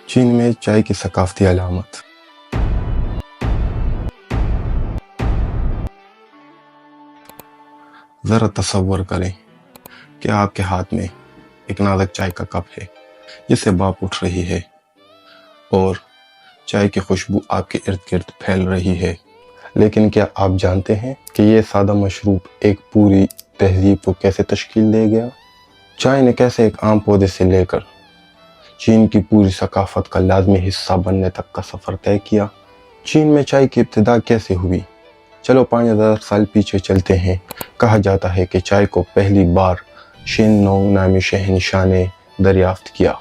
چین میں چائے کی ثقافتی علامت۔ ذرا تصور کریں کہ آپ کے ہاتھ میں ایک نازک چائے کا کپ ہے جس سے بھاپ اٹھ رہی ہے اور چائے کی خوشبو آپ کے ارد گرد پھیل رہی ہے، لیکن کیا آپ جانتے ہیں کہ یہ سادہ مشروب ایک پوری تہذیب کو کیسے تشکیل دے گیا؟ چائے نے کیسے ایک عام پودے سے لے کر چین کی پوری ثقافت کا لازمی حصہ بننے تک کا سفر طے کیا؟ چین میں چائے کی ابتدا کیسے ہوئی؟ چلو 5000 سال پیچھے چلتے ہیں۔ کہا جاتا ہے کہ چائے کو پہلی بار شین نونگ نامی شہنشاہ نے دریافت کیا۔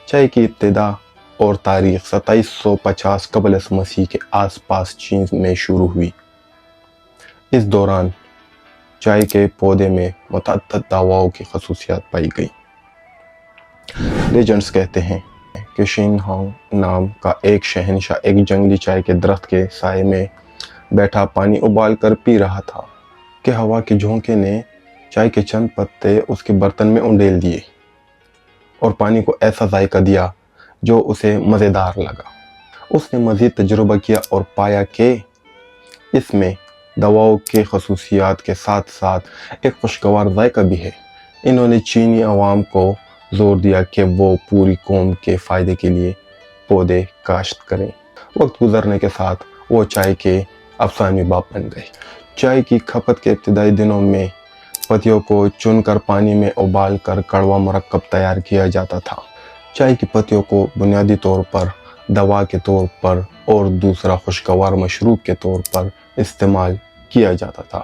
چائے کی ابتدا اور تاریخ 2750 قبل از مسیح کے آس پاس چین میں شروع ہوئی۔ اس دوران چائے کے پودے میں متعدد دواؤں کی خصوصیات پائی گئی۔ لیجنڈز کہتے ہیں کہ شین ہانگ نام کا ایک شہنشاہ ایک جنگلی چائے کے درخت کے سائے میں بیٹھا پانی ابال کر پی رہا تھا کہ ہوا کے جھونکے نے چائے کے چند پتے اس کے برتن میں انڈیل دیے اور پانی کو ایسا ذائقہ دیا جو اسے مزیدار لگا۔ اس نے مزید تجربہ کیا اور پایا کہ اس میں دواؤں کے خصوصیات کے ساتھ ساتھ ایک خوشگوار ذائقہ بھی ہے۔ انہوں نے چینی عوام کو زور دیا کہ وہ پوری قوم کے فائدے کے لیے پودے کاشت کریں۔ وقت گزرنے کے ساتھ وہ چائے کے افسانوی باپ بن گئے۔ چائے کی کھپت کے ابتدائی دنوں میں پتیوں کو چن کر پانی میں ابال کر کڑوا مرکب تیار کیا جاتا تھا۔ چائے کی پتیوں کو بنیادی طور پر دوا کے طور پر اور دوسرا خوشگوار مشروب کے طور پر استعمال کیا جاتا تھا۔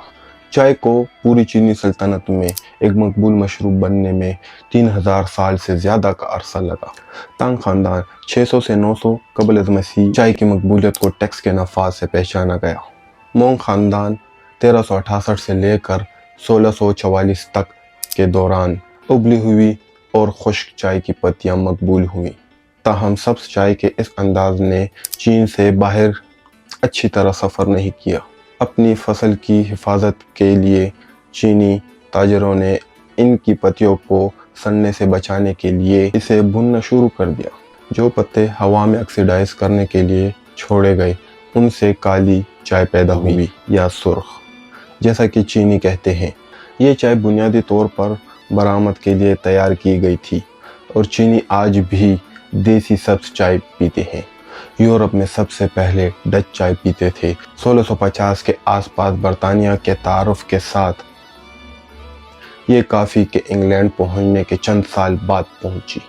چائے کو پوری چینی سلطنت میں ایک مقبول مشروب بننے میں 3000 سال سے زیادہ کا عرصہ لگا۔ تانگ خاندان 600 سے 900 قبل از مسیح چائے کی مقبولیت کو ٹیکس کے نفاذ سے پہچانا گیا۔ مونگ خاندان 1368 سے لے کر 1644 تک کے دوران ابلی ہوئی اور خشک چائے کی پتیاں مقبول ہوئیں۔ تاہم سبز چائے کے اس انداز نے چین سے باہر اچھی طرح سفر نہیں کیا۔ اپنی فصل کی حفاظت کے لیے چینی تاجروں نے ان کی پتیوں کو سڑنے سے بچانے کے لیے اسے بھوننا شروع کر دیا۔ جو پتے ہوا میں آکسیڈائز کرنے کے لیے چھوڑے گئے ان سے کالی چائے پیدا ہوئی یا سرخ، جیسا کہ چینی کہتے ہیں۔ یہ چائے بنیادی طور پر برآمد کے لیے تیار کی گئی تھی اور چینی آج بھی دیسی سبز چائے پیتے ہیں۔ یورپ میں سب سے پہلے ڈچ چائے پیتے تھے۔ 1650 کے آس پاس برطانیہ کے تعارف کے ساتھ یہ کافی کہ انگلینڈ پہنچنے کے چند سال بعد پہنچی۔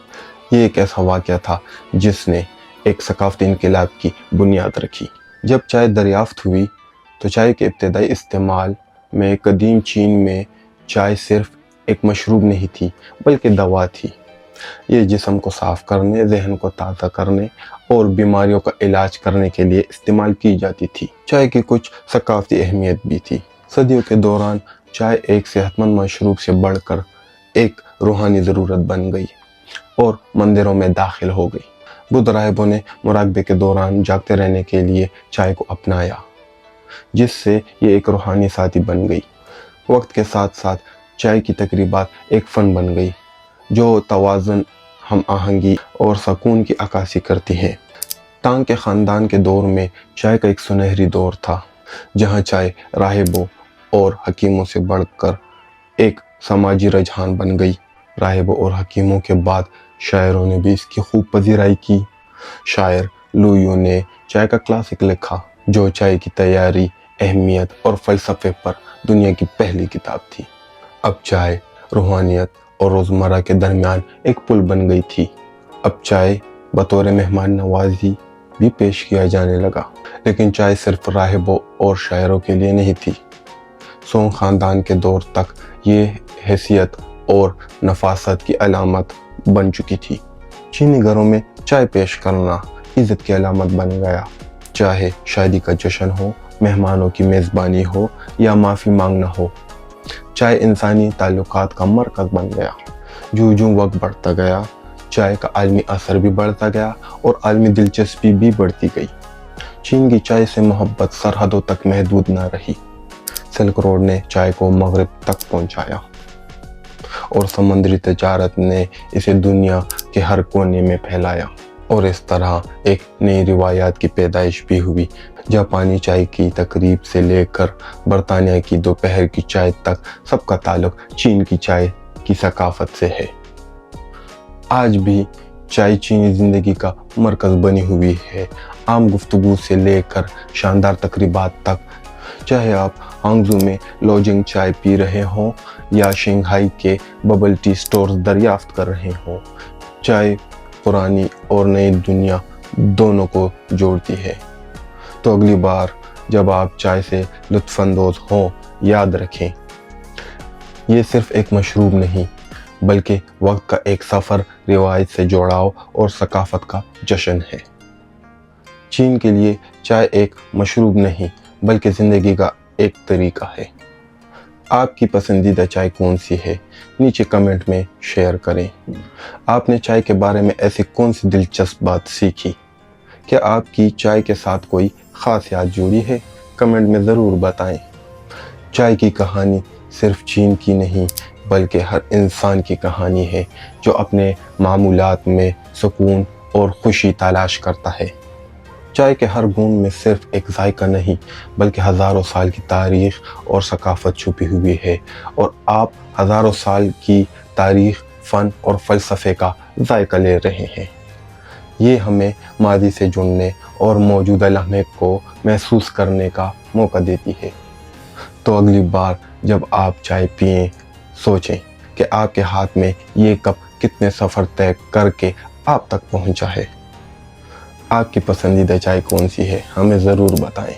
یہ ایک ایسا واقعہ تھا جس نے ایک ثقافتی انقلاب کی بنیاد رکھی۔ جب چائے دریافت ہوئی تو چائے کے ابتدائی استعمال میں قدیم چین میں چائے صرف ایک مشروب نہیں تھی بلکہ دوا تھی۔ یہ جسم کو صاف کرنے، ذہن کو تازہ کرنے اور بیماریوں کا علاج کرنے کے لیے استعمال کی جاتی تھی۔ چائے کی کچھ ثقافتی اہمیت بھی تھی۔ صدیوں کے دوران چائے ایک صحت مند مشروب سے بڑھ کر ایک روحانی ضرورت بن گئی اور مندروں میں داخل ہو گئی۔ بدھ راہبوں نے مراقبے کے دوران جاگتے رہنے کے لیے چائے کو اپنایا، جس سے یہ ایک روحانی ساتھی بن گئی۔ وقت کے ساتھ ساتھ چائے کی تقریبات ایک فن بن گئی جو توازن، ہم آہنگی اور سکون کی عکاسی کرتی ہیں۔ تانگ کے خاندان کے دور میں چائے کا ایک سنہری دور تھا جہاں چائے راہبوں اور حکیموں سے بڑھ کر ایک سماجی رجحان بن گئی۔ راہبوں اور حکیموں کے بعد شاعروں نے بھی اس کی خوب پذیرائی کی۔ شاعر لو یو نے چائے کا کلاسک لکھا جو چائے کی تیاری، اہمیت اور فلسفے پر دنیا کی پہلی کتاب تھی۔ اب چائے روحانیت اور روزمرہ کے درمیان ایک پل بن گئی تھی۔ اب چائے بطور مہمان نوازی بھی پیش کیا جانے لگا، لیکن چائے صرف راہبوں اور شاعروں کے لیے نہیں تھی۔ سونگ خاندان کے دور تک یہ حیثیت اور نفاست کی علامت بن چکی تھی۔ چینی گھروں میں چائے پیش کرنا عزت کی علامت بن گیا، چاہے شادی کا جشن ہو، مہمانوں کی میزبانی ہو یا معافی مانگنا ہو۔ چائے انسانی تعلقات کا مرکز بن گیا۔ جو وقت بڑھتا گیا چائے کا عالمی اثر بھی بڑھتا گیا اور عالمی دلچسپی بھی بڑھتی گئی۔ چین کی چائے سے محبت سرحدوں تک محدود نہ رہی۔ سلک روڈ نے چائے کو مغرب تک پہنچایا اور سمندری تجارت نے اسے دنیا کے ہر کونے میں پھیلایا۔ اور اس طرح ایک نئی روایات کی پیدائش بھی ہوئی۔ جاپانی چائے کی تقریب سے لے کر برطانیہ کی دوپہر کی چائے تک سب کا تعلق چین کی چائے کی ثقافت سے ہے۔ آج بھی چائے چینی زندگی کا مرکز بنی ہوئی ہے۔ عام گفتگو سے لے کر شاندار تقریبات تک، چاہے آپ ہانگزو میں لوجنگ چائے پی رہے ہوں یا شنگھائی کے ببل ٹی سٹورز دریافت کر رہے ہوں، چائے پرانی اور نئی دنیا دونوں کو جوڑتی ہے۔ تو اگلی بار جب آپ چائے سے لطف اندوز ہوں، یاد رکھیں، یہ صرف ایک مشروب نہیں بلکہ وقت کا ایک سفر، روایت سے جوڑاؤ اور ثقافت کا جشن ہے۔ چین کے لیے چائے ایک مشروب نہیں بلکہ زندگی کا ایک طریقہ ہے۔ آپ کی پسندیدہ چائے کون سی ہے؟ نیچے کمنٹ میں شیئر کریں۔ آپ نے چائے کے بارے میں ایسی کون سی دلچسپ بات سیکھی؟ کیا آپ کی چائے کے ساتھ کوئی خاص یاد جڑی ہے؟ کمنٹ میں ضرور بتائیں۔ چائے کی کہانی صرف چین کی نہیں بلکہ ہر انسان کی کہانی ہے جو اپنے معمولات میں سکون اور خوشی تلاش کرتا ہے۔ چائے کے ہر بوند میں صرف ایک ذائقہ نہیں بلکہ ہزاروں سال کی تاریخ اور ثقافت چھپی ہوئی ہے، اور آپ ہزاروں سال کی تاریخ، فن اور فلسفے کا ذائقہ لے رہے ہیں۔ یہ ہمیں ماضی سے جڑنے اور موجودہ لمحے کو محسوس کرنے کا موقع دیتی ہے۔ تو اگلی بار جب آپ چائے پئیں، سوچیں کہ آپ کے ہاتھ میں یہ کپ کتنے سفر طے کر کے آپ تک پہنچا ہے۔ آپ کی پسندیدہ چائے کون سی ہے؟ ہمیں ضرور بتائیں۔